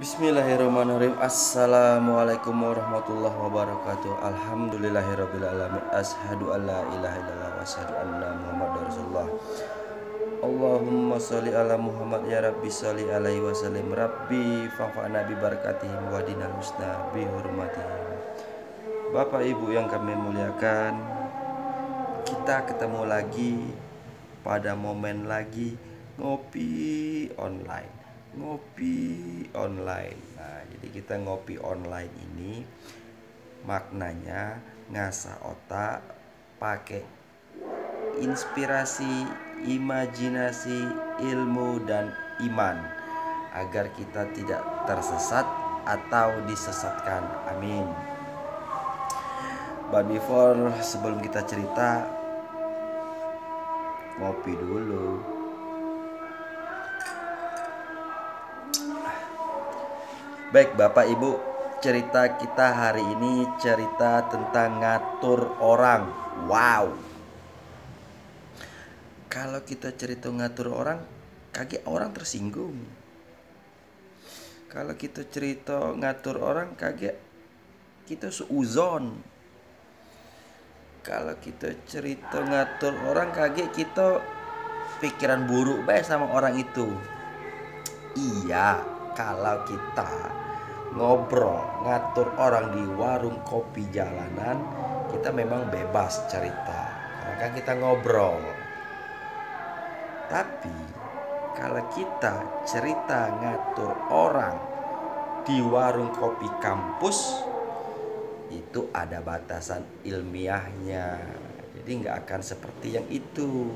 Bismillahirrahmanirrahim. Assalamualaikum warahmatullahi wabarakatuh. Alhamdulillahirrabbilalamin. Ashadu an la ilaha illallah wa ashadu anna muhammad rasulullah. Allahumma sholli ala Muhammad ya Rabbi sholli alaihi wasallim. Rabbi fa'fa'na bi barakatihim wa dinal husna bi hurmatihim. Bapak Ibu yang kami muliakan, kita ketemu lagi pada momen lagi ngopi online. Nah, jadi kita ngopi online ini maknanya ngasah otak, pakai inspirasi, imajinasi, ilmu dan iman agar kita tidak tersesat atau disesatkan. Amin. But before, sebelum kita cerita, ngopi dulu. Baik Bapak Ibu, cerita kita hari ini cerita tentang ngatur orang. Wow. Kalau kita cerita ngatur orang, kaget orang tersinggung. Kalau kita cerita ngatur orang, kaget kita suuzon. Kalau kita cerita ngatur orang, kaget kita pikiran buruk baik sama orang itu. Iya, kalau kita ngobrol ngatur orang di warung kopi jalanan, kita memang bebas cerita karena kan kita ngobrol. Tapi kalau kita cerita ngatur orang di warung kopi kampus, itu ada batasan ilmiahnya. Jadi nggak akan seperti yang itu.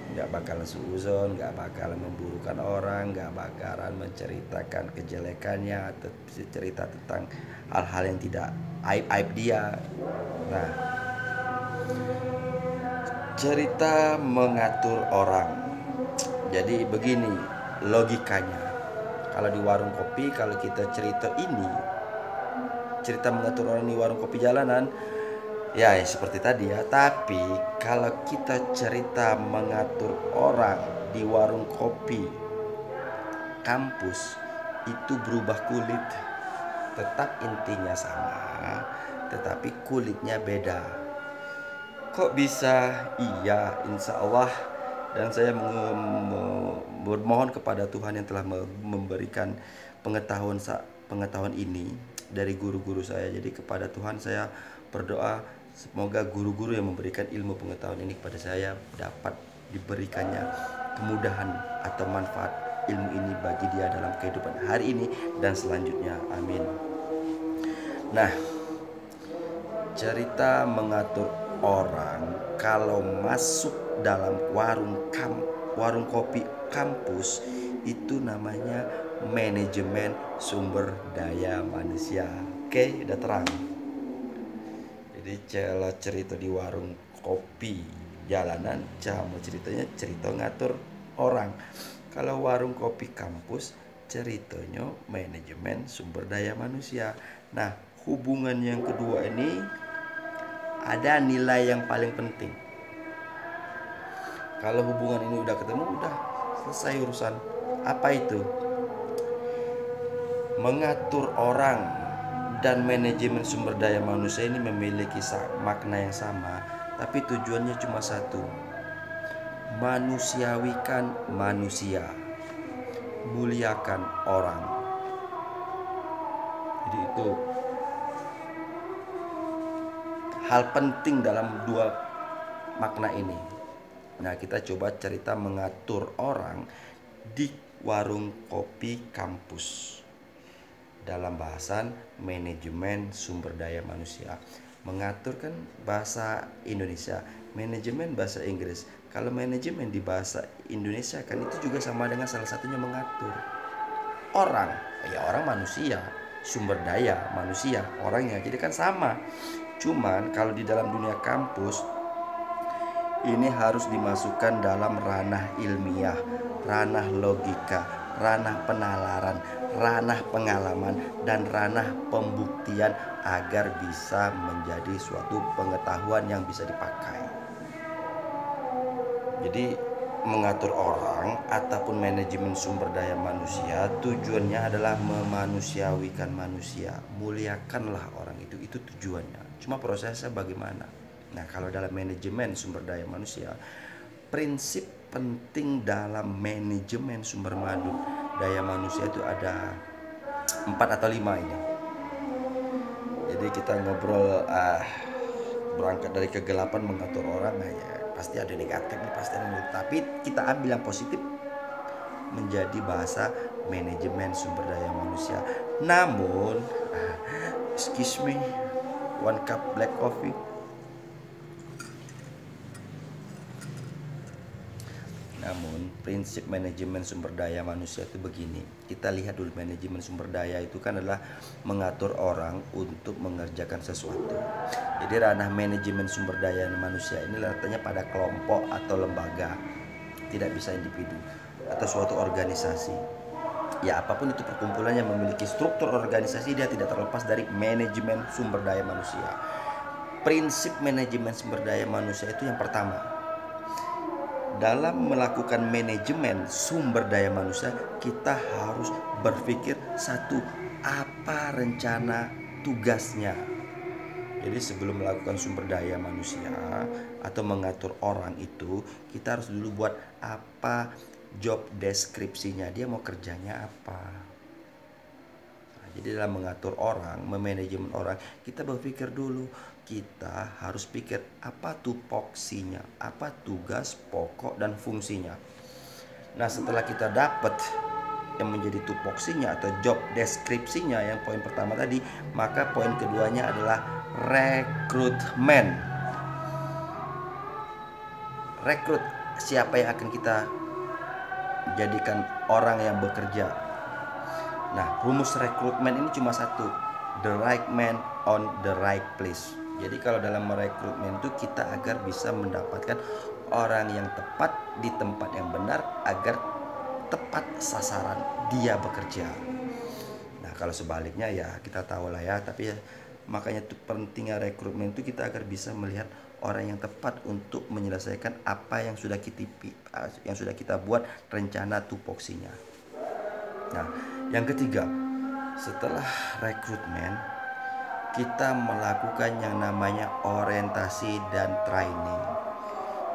Nggak bakalan suuzon, nggak bakalan memburukan orang, nggak bakalan menceritakan kejelekannya atau cerita tentang hal-hal yang tidak aib-aib dia. Nah, cerita mengatur orang. Jadi begini logikanya. Kalau di warung kopi, kalau kita cerita mengatur orang di warung kopi jalanan, ya seperti tadi ya. Tapi kalau kita cerita mengatur orang di warung kopi kampus, itu berubah kulit. Tetap intinya sama, tetapi kulitnya beda. Kok bisa? Iya, insya Allah. Dan saya bermohon kepada Tuhan yang telah memberikan pengetahuan ini dari guru-guru saya. Jadi kepada Tuhan saya berdoa, semoga guru-guru yang memberikan ilmu pengetahuan ini kepada saya dapat diberikannya kemudahan atau manfaat ilmu ini bagi dia dalam kehidupan hari ini dan selanjutnya. Amin. Nah, cerita mengatur orang kalau masuk dalam warung kopi kampus itu namanya manajemen sumber daya manusia. Oke, udah terang. Jadi kalau cerita di warung kopi jalanan, mau ceritanya cerita ngatur orang. Kalau warung kopi kampus, ceritanya manajemen sumber daya manusia. Nah, hubungan yang kedua ini ada nilai yang paling penting. Kalau hubungan ini udah ketemu, udah selesai urusan. Apa itu? Mengatur orang dan manajemen sumber daya manusia ini memiliki makna yang sama, tapi tujuannya cuma satu: manusiawikan manusia, muliakan orang. Jadi itu hal penting dalam dua makna ini. Nah, kita coba cerita mengatur orang di warung kopi kampus dalam bahasan manajemen sumber daya manusia. Mengatur kan bahasa Indonesia, manajemen bahasa Inggris. Kalau manajemen di bahasa Indonesia kan itu juga sama dengan salah satunya mengatur. Orang, ya orang manusia, sumber daya manusia, orangnya. Jadi kan sama. Cuman kalau di dalam dunia kampus ini harus dimasukkan dalam ranah ilmiah, ranah logika, ranah penalaran, ranah pengalaman, dan ranah pembuktian agar bisa menjadi suatu pengetahuan yang bisa dipakai. Jadi mengatur orang ataupun manajemen sumber daya manusia tujuannya adalah memanusiawikan manusia, muliakanlah orang itu tujuannya. Cuma prosesnya bagaimana? Nah, kalau dalam manajemen sumber daya manusia, prinsip penting dalam manajemen sumber daya manusia itu ada 4 atau 5 ini. Jadi kita ngobrol berangkat dari kegelapan mengatur orang, ya pasti ada negatif, pasti ada negatif. Tapi kita ambil yang positif menjadi bahasa manajemen sumber daya manusia. Namun, excuse me, 1 cup black coffee. Namun prinsip manajemen sumber daya manusia itu begini. Kita lihat dulu, manajemen sumber daya itu kan adalah mengatur orang untuk mengerjakan sesuatu. Jadi ranah manajemen sumber daya manusia ini letaknya pada kelompok atau lembaga, tidak bisa individu atau suatu organisasi. Ya, apapun itu perkumpulan yang memiliki struktur organisasi, dia tidak terlepas dari manajemen sumber daya manusia. Prinsip manajemen sumber daya manusia itu yang pertama, dalam melakukan manajemen sumber daya manusia, kita harus berpikir satu, apa rencana tugasnya. Jadi sebelum melakukan sumber daya manusia atau mengatur orang itu, kita harus dulu buat apa job deskripsinya, dia mau kerjanya apa. Nah, jadi dalam mengatur orang, memanajemen orang, kita berpikir dulu, kita harus pikir apa tupoksinya, apa tugas pokok dan fungsinya. Nah, setelah kita dapat yang menjadi tupoksinya atau job deskripsinya yang poin pertama tadi, maka poin keduanya adalah rekrutmen. Rekrut, siapa yang akan kita jadikan orang yang bekerja. Nah, rumus rekrutmen ini cuma satu, the right man on the right place. Jadi kalau dalam merekrutmen itu kita agar bisa mendapatkan orang yang tepat di tempat yang benar agar tepat sasaran dia bekerja. Nah, kalau sebaliknya ya kita tahu lah ya, tapi ya makanya itu pentingnya rekrutmen itu, kita agar bisa melihat orang yang tepat untuk menyelesaikan apa yang sudah kita buat rencana tupoksinya. Nah, yang ketiga, setelah rekrutmen kita melakukan yang namanya orientasi dan training.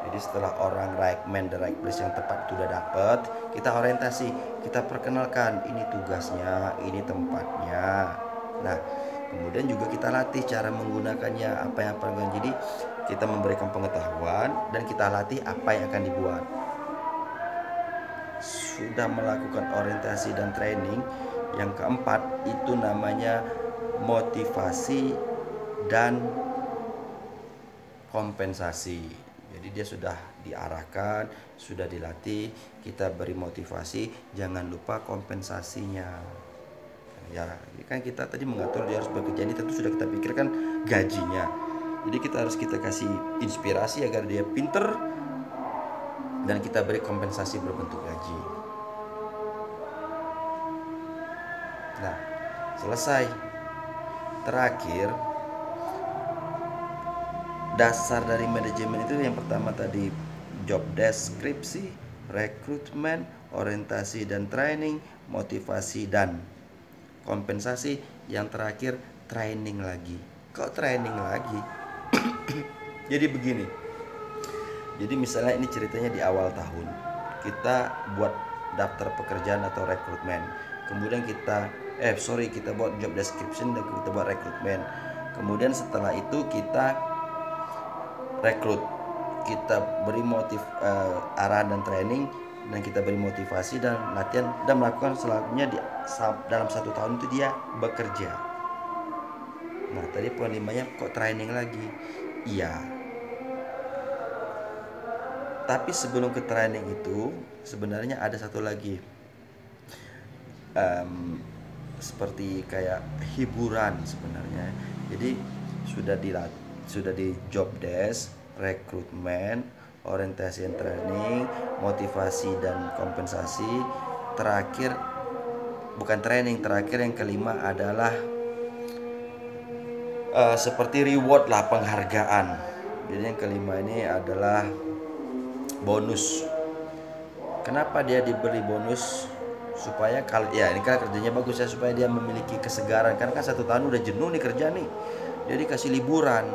Jadi setelah orang right man the right place yang tepat itu udah dapat, kita orientasi, kita perkenalkan ini tugasnya, ini tempatnya. Nah, kemudian juga kita latih cara menggunakannya, apa yang akan. Jadi kita memberikan pengetahuan dan kita latih apa yang akan dibuat. Sudah melakukan orientasi dan training, yang keempat itu namanya motivasi dan kompensasi. Jadi dia sudah diarahkan, sudah dilatih, kita beri motivasi, jangan lupa kompensasinya. Ya, ini kan kita tadi mengatur dia harus bekerja, ini tentu sudah kita pikirkan gajinya. Jadi kita kasih inspirasi agar dia pinter dan kita beri kompensasi berbentuk gaji. Nah, selesai. Terakhir, dasar dari manajemen itu yang pertama tadi job deskripsi, rekrutmen, orientasi dan training, motivasi dan kompensasi. Yang terakhir training lagi. Kok training lagi? Jadi begini. Jadi misalnya ini ceritanya di awal tahun, kita buat daftar pekerjaan atau rekrutmen. Kemudian kita buat job description dan kita buat rekrutmen. Kemudian setelah itu kita rekrut, kita beri arahan dan training, dan kita beri motivasi dan latihan dan melakukan selanjutnya dalam 1 tahun itu dia bekerja. Nah, tadi poin 5-nya kok training lagi? Iya. Tapi sebelum ke training itu sebenarnya ada satu lagi, seperti kayak hiburan sebenarnya. Jadi sudah di job desk, rekrutmen, orientasi dan training, motivasi dan kompensasi. Terakhir bukan training, terakhir yang kelima adalah seperti reward lah, penghargaan. Jadi yang kelima ini adalah bonus. Kenapa dia diberi bonus? Supaya kalau ya ini kan kerjanya bagus ya, supaya dia memiliki kesegaran. Karena kan 1 tahun udah jenuh nih kerja nih, dia dikasih liburan.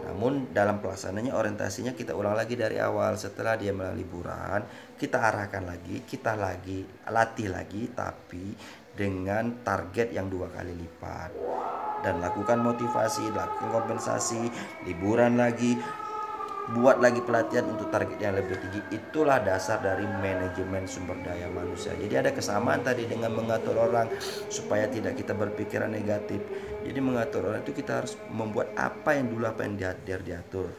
Namun dalam pelaksanaannya orientasinya kita ulang lagi dari awal. Setelah dia melalui liburan, kita arahkan lagi, kita lagi latih lagi, tapi dengan target yang 2 kali lipat. Dan lakukan motivasi, lakukan kompensasi, liburan lagi, buat lagi pelatihan untuk target yang lebih tinggi. Itulah dasar dari manajemen sumber daya manusia. Jadi ada kesamaan tadi dengan mengatur orang supaya tidak kita berpikiran negatif. Jadi mengatur orang itu kita harus membuat apa yang diatur.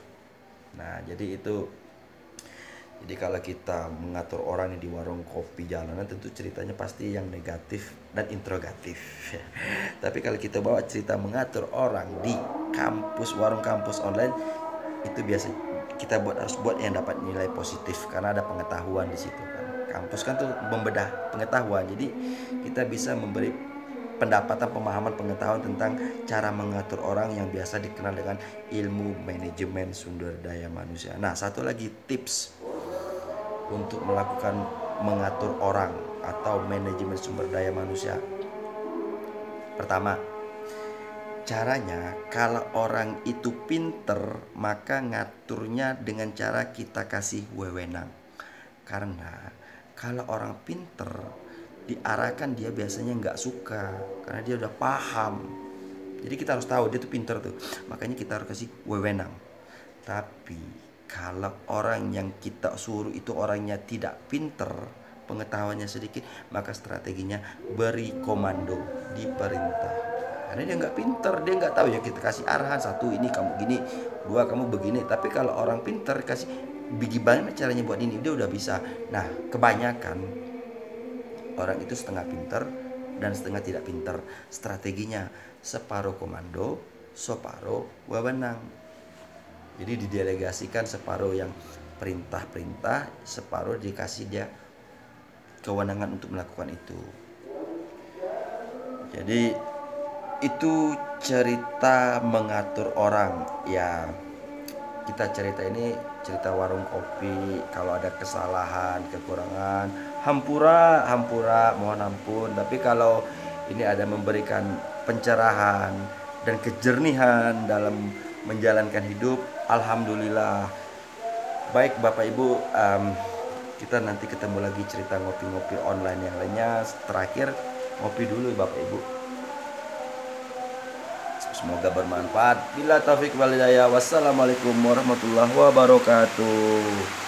Nah, jadi itu. Jadi kalau kita mengatur orang di warung kopi jalanan, tentu ceritanya pasti yang negatif dan interrogatif. Tapi kalau kita bawa cerita mengatur orang di kampus, warung kampus online, itu biasa kita harus buat yang dapat nilai positif, karena ada pengetahuan di situ kan. Kampus kan tuh membedah pengetahuan, jadi kita bisa memberi pendapatan, pemahaman, pengetahuan tentang cara mengatur orang yang biasa dikenal dengan ilmu manajemen sumber daya manusia. Nah, satu lagi tips untuk melakukan mengatur orang atau manajemen sumber daya manusia. Pertama, caranya kalau orang itu pinter, maka ngaturnya dengan cara kita kasih wewenang. Karena kalau orang pinter diarahkan, dia biasanya nggak suka karena dia udah paham. Jadi kita harus tahu dia tuh pinter tuh, makanya kita harus kasih wewenang. Tapi kalau orang yang kita suruh itu orangnya tidak pinter, pengetahuannya sedikit, maka strateginya beri komando, diperintah. Karena dia nggak pinter, dia nggak tahu ya, kita kasih arahan, 1 ini kamu gini, 2 kamu begini. Tapi kalau orang pinter kasih bagaimana caranya buat ini, dia udah bisa. Nah, kebanyakan orang itu setengah pinter dan setengah tidak pinter. Strateginya separuh komando, separuh wewenang. Jadi didelegasikan, separuh yang perintah-perintah, separuh dikasih dia kewenangan untuk melakukan itu. Jadi itu cerita mengatur orang ya. Kita cerita ini cerita warung kopi. Kalau ada kesalahan, kekurangan, hampura mohon ampun. Tapi kalau ini ada memberikan pencerahan dan kejernihan dalam menjalankan hidup, alhamdulillah. Baik Bapak Ibu, kita nanti ketemu lagi cerita ngopi-ngopi online yang lainnya. Terakhir ngopi dulu Bapak Ibu. Semoga bermanfaat. Bila taufik wal hidayah. Wassalamualaikum warahmatullahi wabarakatuh.